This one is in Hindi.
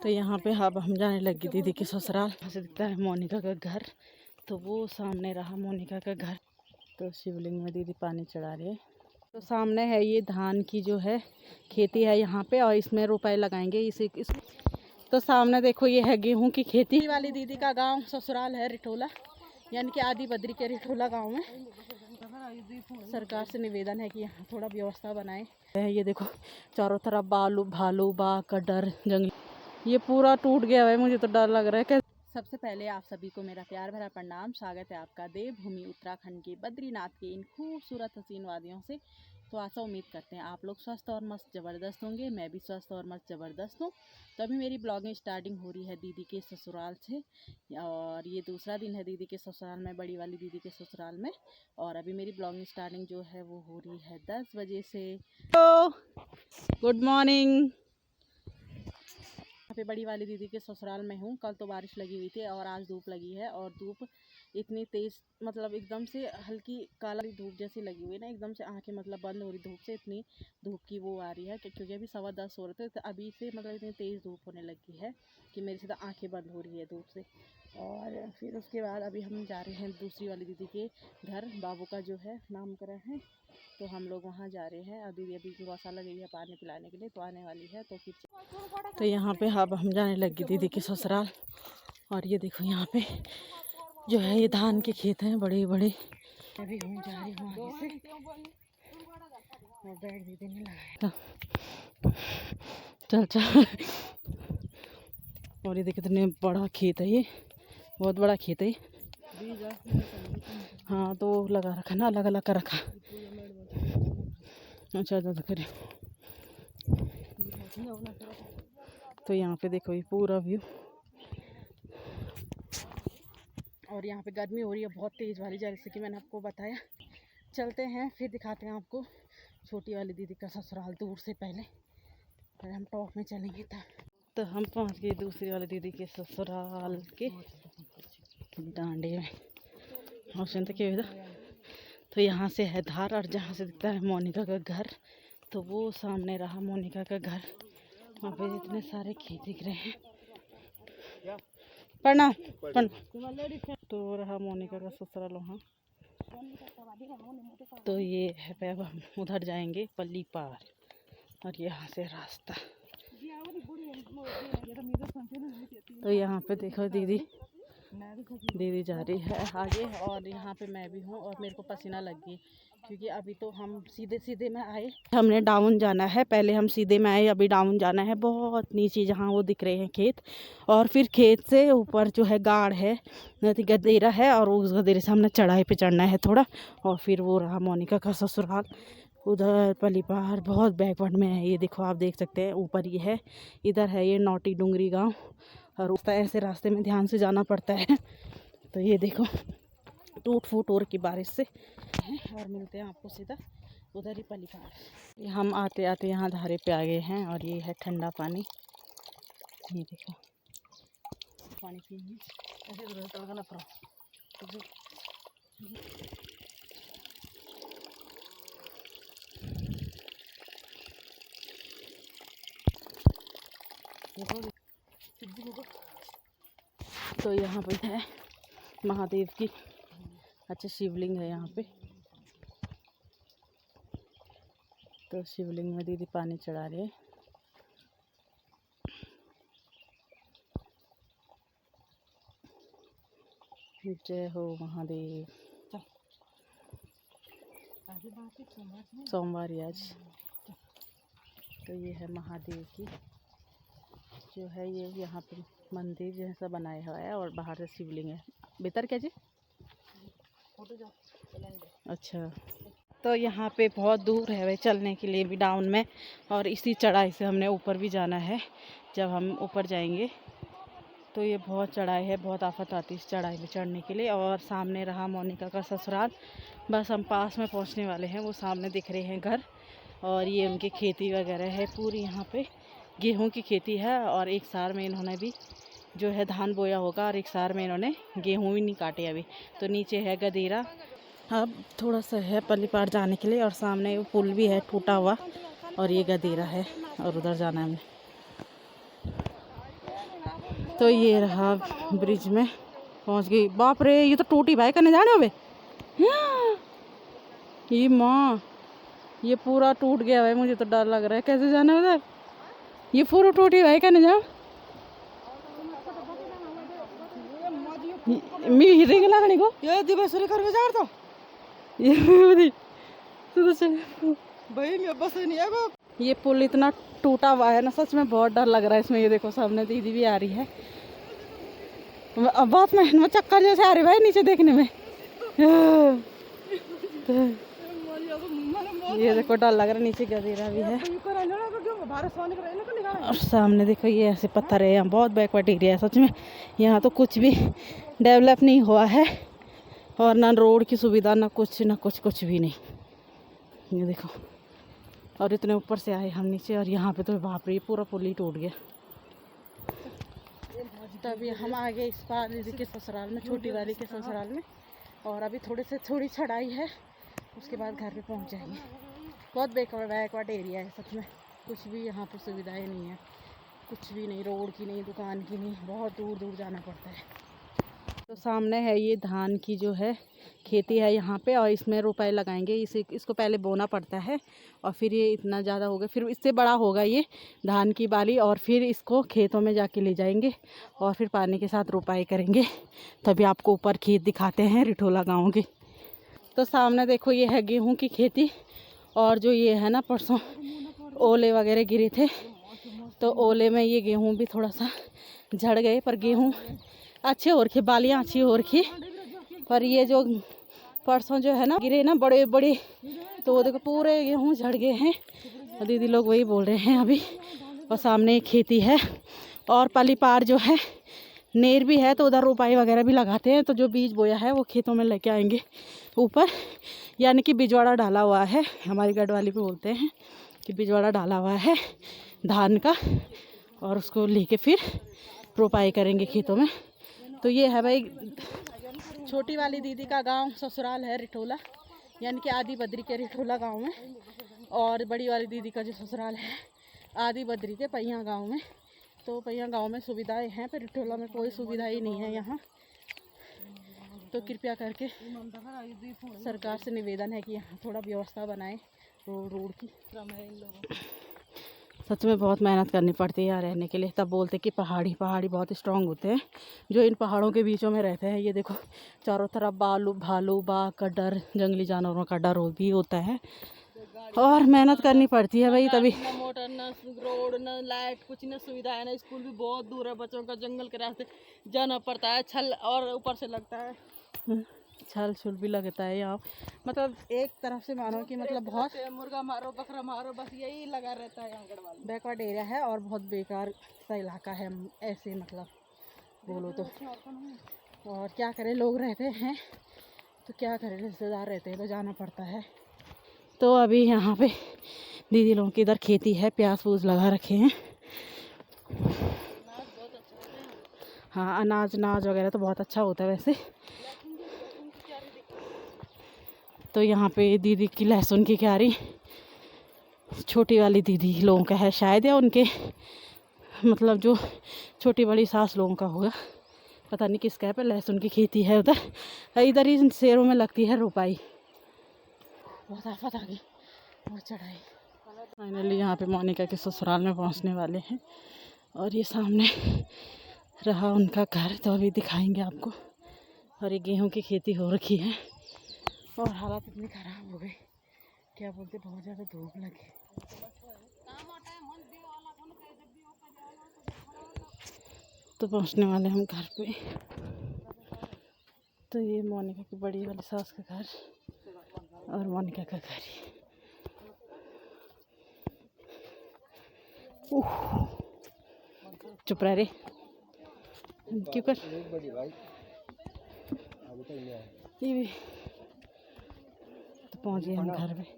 तो यहाँ पे अब हम जाने लगी दीदी के ससुराल। यहाँ से दिखता है मोनिका का घर, तो वो सामने रहा मोनिका का घर। तो शिवलिंग में दीदी पानी चढ़ा रही है। तो सामने है ये धान की जो है खेती है यहाँ पे, और इसमें रुपए लगाएंगे इस। तो सामने देखो ये है गेहूं की खेती वाली दीदी का गांव ससुराल है रिठोला, यानी कि आदि बद्री के रिठोला गांव में। सरकार से निवेदन है कि यहाँ थोड़ा व्यवस्था बनाए। ये देखो चारों तरफ बालू भालू बाघ का डर, जंगल ये पूरा टूट गया है। मुझे तो डर लग रहा है कि सबसे पहले आप सभी को मेरा प्यार भरा प्रणाम। स्वागत है आपका देवभूमि उत्तराखंड के बद्रीनाथ के इन खूबसूरत हसीन वादियों से। तो आशा उम्मीद करते हैं आप लोग स्वस्थ और मस्त ज़बरदस्त होंगे। मैं भी स्वस्थ और मस्त ज़बरदस्त हूँ। तो अभी मेरी ब्लॉगिंग स्टार्टिंग हो रही है दीदी के ससुराल से, और ये दूसरा दिन है दीदी के ससुराल में, बड़ी वाली दीदी के ससुराल में। और अभी मेरी ब्लॉगिंग स्टार्टिंग जो है वो हो रही है 10 बजे से। तो गुड मॉर्निंग। यहाँ पे बड़ी वाली दीदी के ससुराल में हूँ। कल तो बारिश लगी हुई थी और आज धूप लगी है, और धूप इतनी तेज़, मतलब एकदम से हल्की काला धूप जैसी लगी हुई है ना, एकदम से आंखें मतलब बंद हो रही धूप से, इतनी धूप की वो आ रही है कि क्योंकि अभी 10:15 हो रहे थे, तो अभी से मतलब इतनी तेज़ धूप होने लगी है कि मेरी सीधा आंखें बंद हो रही है धूप से। और फिर उसके बाद अभी हम जा रहे हैं दूसरी वाली दीदी के घर, बाबू का जो है नामकरण है, तो हम लोग वहाँ जा रहे हैं। अभी गौशाला गई है पानी पिलाने के लिए, तो आने वाली है। तो फिर तो यहाँ पे अब हम जाने लगी दीदी के ससुराल। और ये देखो यहाँ पे जो है ये धान के खेत हैं बड़े बड़े। अभी हम जा रही हूँ आगे से, और बैग दीदी ने लगाया चल चल। और ये देखो कितने बड़ा खेत है, ये बहुत बड़ा खेत है। हाँ तो लगा रखा ना, अलग अलग कर रखा। अच्छा तो करे। तो यहाँ पे देखो ये पूरा व्यू, और यहाँ पे गर्मी हो रही है बहुत तेज़ वाली, जैसे कि मैंने आपको बताया। चलते हैं फिर दिखाते हैं आपको छोटी वाली दीदी का ससुराल दूर से, पहले फिर हम टॉप में चलेंगे तब। तो हम पहुँच गए दूसरी वाली दीदी के ससुराल के डांडे में। तो यहाँ से है धार, और जहाँ से दिखता है मोनिका का घर, तो वो सामने रहा मोनिका का घर। वहाँ पे इतने सारे खेत दिख रहे हैं। प्रणाम प्रणाम। तो रहा मोनिका का ससुराल वहाँ। तो ये है पे, अब हम उधर जाएंगे पल्ली पार, और यहाँ से रास्ता। तो यहाँ पे देखो दीदी जा रही है आगे, और यहाँ पे मैं भी हूँ, और मेरे को पसीना लग गई क्योंकि अभी तो हम सीधे में आए, हमने डाउन जाना है। पहले हम सीधे में आए, अभी डाउन जाना है बहुत नीचे, जहाँ वो दिख रहे हैं खेत। और फिर खेत से ऊपर जो है गाड़ है, गदेरा है, और उस गदेरे से हमने चढ़ाई पे चढ़ना है थोड़ा। और फिर वो रहा मोनिका का ससुराल उधर पली पहाड़, बहुत बैकवर्ड में है। ये देखो आप देख सकते हैं ऊपर ये है, इधर है ये नौटी डूंगरी गाँव, और उस ऐसे रास्ते में ध्यान से जाना पड़ता है। तो ये देखो टूट फूट और की बारिश से, और मिलते हैं आपको सीधा उधर ही पली पहाड़। हम आते आते यहाँ धारे पे आ गए हैं, और ये है ठंडा पानी। ये देखो पानी पीएंगे ऐसे तड़का ना पड़ा। तो यहाँ पे है महादेव की अच्छा शिवलिंग है यहाँ पे। तो शिवलिंग में दीदी पानी चढ़ा रही है। जय हो महादेव। सोमवार आज। तो ये है महादेव की जो है, ये यहाँ पे मंदिर जैसा बनाया हुआ है, और बाहर से शिवलिंग है। भीतर क्या जी? अच्छा। तो यहाँ पे बहुत दूर है भाई चलने के लिए भी डाउन में, और इसी चढ़ाई से हमने ऊपर भी जाना है। जब हम ऊपर जाएंगे तो ये बहुत चढ़ाई है, बहुत आफत आती है इस चढ़ाई पे चढ़ने के लिए। और सामने रहा मोनिका का ससुराल, बस हम पास में पहुँचने वाले हैं। वो सामने दिख रहे हैं घर, और ये उनकी खेती वगैरह है पूरी। यहाँ पे गेहूं की खेती है, और एक साल में इन्होंने भी जो है धान बोया होगा, और एक साल में इन्होंने गेहूं भी नहीं काटे अभी। तो नीचे है गदेरा, अब थोड़ा सा है पल्ली पार जाने के लिए, और सामने वो पुल भी है टूटा हुआ, और ये गदेरा है, और उधर जाना है हमें। तो ये रहा ब्रिज में पहुंच गई। बाप रे, ये तो टूटी भाई करने जाने हो बे। ये माँ, ये पूरा टूट गया भाई, मुझे तो डर लग रहा है। कैसे जाना है उधर? ये पूरा टूटी भाई करने जाओ। मी हिरेंगे लागने को ये दिवसरी करवे जा रहा था ये तो चल भाई मैं बस नहीं है। ये पुल इतना टूटा हुआ है ना, सच में बहुत डर लग रहा है इसमें। ये देखो सामने दीदी भी आ रही है। अब बहुत में चक्कर जैसे आ रही भाई नीचे देखने में। ये देखो डर लग रहा है, नीचे गधेरा भी है। और सामने देखो ये ऐसे पत्थर है। यहाँ बहुत बैकवर्ड एरिया है सच में। यहाँ तो कुछ भी डेवलप नहीं हुआ है और ना रोड की सुविधा, ना कुछ भी नहीं। ये देखो, और इतने ऊपर से आए हम नीचे, और यहाँ पे तो बाप रे पूरा पुल ही टूट गया। तभी हम आ गए इस पार दीदी के ससुराल में, छोटी वाली के ससुराल में। और अभी थोड़ी चढ़ाई है, उसके बाद घर पे पहुँच जाएंगे। बहुत बैकवर्ड एरिया है सच में। कुछ भी यहाँ पर सुविधाएं नहीं है, कुछ भी नहीं, रोड की नहीं, दुकान की नहीं, बहुत दूर जाना पड़ता है। तो सामने है ये धान की जो है खेती है यहाँ पे, और इसमें रुपए लगाएंगे। इसको पहले बोना पड़ता है, और फिर ये इतना ज़्यादा होगा, फिर इससे बड़ा होगा ये धान की बाली, और फिर इसको खेतों में जाके ले जाएंगे और फिर पानी के साथ रुपाई करेंगे। तभी आपको ऊपर खेत दिखाते हैं रिठोला गाँव की। तो सामने देखो ये है गेहूँ की खेती, और जो ये है ना परसों ओले वगैरह गिरे थे, तो ओले में ये गेहूँ भी थोड़ा सा झड़ गए, पर गेहूँ अच्छे हो रखी, बालियाँ अच्छी हो रखी। पर ये जो परसों जो है ना गिरे ना बड़े बड़े, तो वो देखो पूरे गेहूँ झड़ गए हैं। और दीदी लोग वही बोल रहे हैं अभी। और सामने एक खेती है, और पली पार जो है नेर भी है, तो उधर रुपाई वगैरह भी लगाते हैं। तो जो बीज बोया है वो खेतों में लेके आएंगे ऊपर, यानी कि बिजवाड़ा डाला हुआ है। हमारी गढ़वाली पे बोलते हैं कि बिजवाड़ा डाला हुआ है धान का, और उसको लेके फिर रोपाई करेंगे खेतों में। तो ये है भाई छोटी वाली दीदी का गांव, ससुराल है रिठोला, यानी कि आदि बद्री के रिठोला गांव में। और बड़ी वाली दीदी का जो ससुराल है आदि बद्री के पैया गांव में। तो पैया गांव में सुविधाएं हैं, पर रिठोला में कोई सुविधा ही नहीं है यहाँ। तो कृपया करके सरकार से निवेदन है कि यहाँ थोड़ा व्यवस्था बनाए रोड की। सच में बहुत मेहनत करनी पड़ती है यहाँ रहने के लिए। तब बोलते कि पहाड़ी बहुत स्ट्रांग होते हैं जो इन पहाड़ों के बीचों में रहते हैं। ये देखो चारों तरफ भालू बाघ का डर, जंगली जानवरों का डर भी होता है, और मेहनत करनी पड़ती है भाई तभी। न मोटर, न रोड, न लाइट, कुछ न सुविधा है, न स्कूल भी बहुत दूर है। बच्चों का जंगल के रास्ते जाना पड़ता है, छल और ऊपर से लगता है छल छुल भी लगता है यहाँ। मतलब एक तरफ से मानो कि मतलब बहुत मुर्गा मारो बकरा मारो, बस यही लगा रहता है यहाँ। बैकवर्ड एरिया है और बहुत बेकार सा इलाका है ऐसे, मतलब बोलो तो। और क्या करें, लोग रहते हैं तो क्या करें, रिश्तेदार रहते हैं तो जाना पड़ता है। तो अभी यहाँ पे दीदी लोगों की इधर खेती है, प्याज फूज लगा रखे हैं। हाँ, अनाज वगैरह तो बहुत अच्छा होता है वैसे। तो यहाँ पे दीदी की लहसुन की क्यारी छोटी वाली दीदी लोगों का है शायद, या उनके मतलब जो छोटी बड़ी सास लोगों का होगा, पता नहीं किसका है। पर लहसुन की खेती है उधर। इधर ही शेरों में लगती है रुपाई। बहुत आफत आ गई, बहुत चढ़ाई। फाइनली यहाँ पे मोनिका के ससुराल में पहुँचने वाले हैं, और ये सामने रहा उनका घर, तो अभी दिखाएंगे आपको। और ये गेहूँ की खेती हो रखी है, और हालत इतनी ख़राब हो गई, क्या बोलते, बहुत ज़्यादा धूप लगी। तो पहुँचने वाले हम घर पे। तो ये मोनिका की बड़ी वाली सास का घर और मोनिका का घर। चुप रह रे, क्यों कर ये भी। तो पहुँच गए हम घर पे।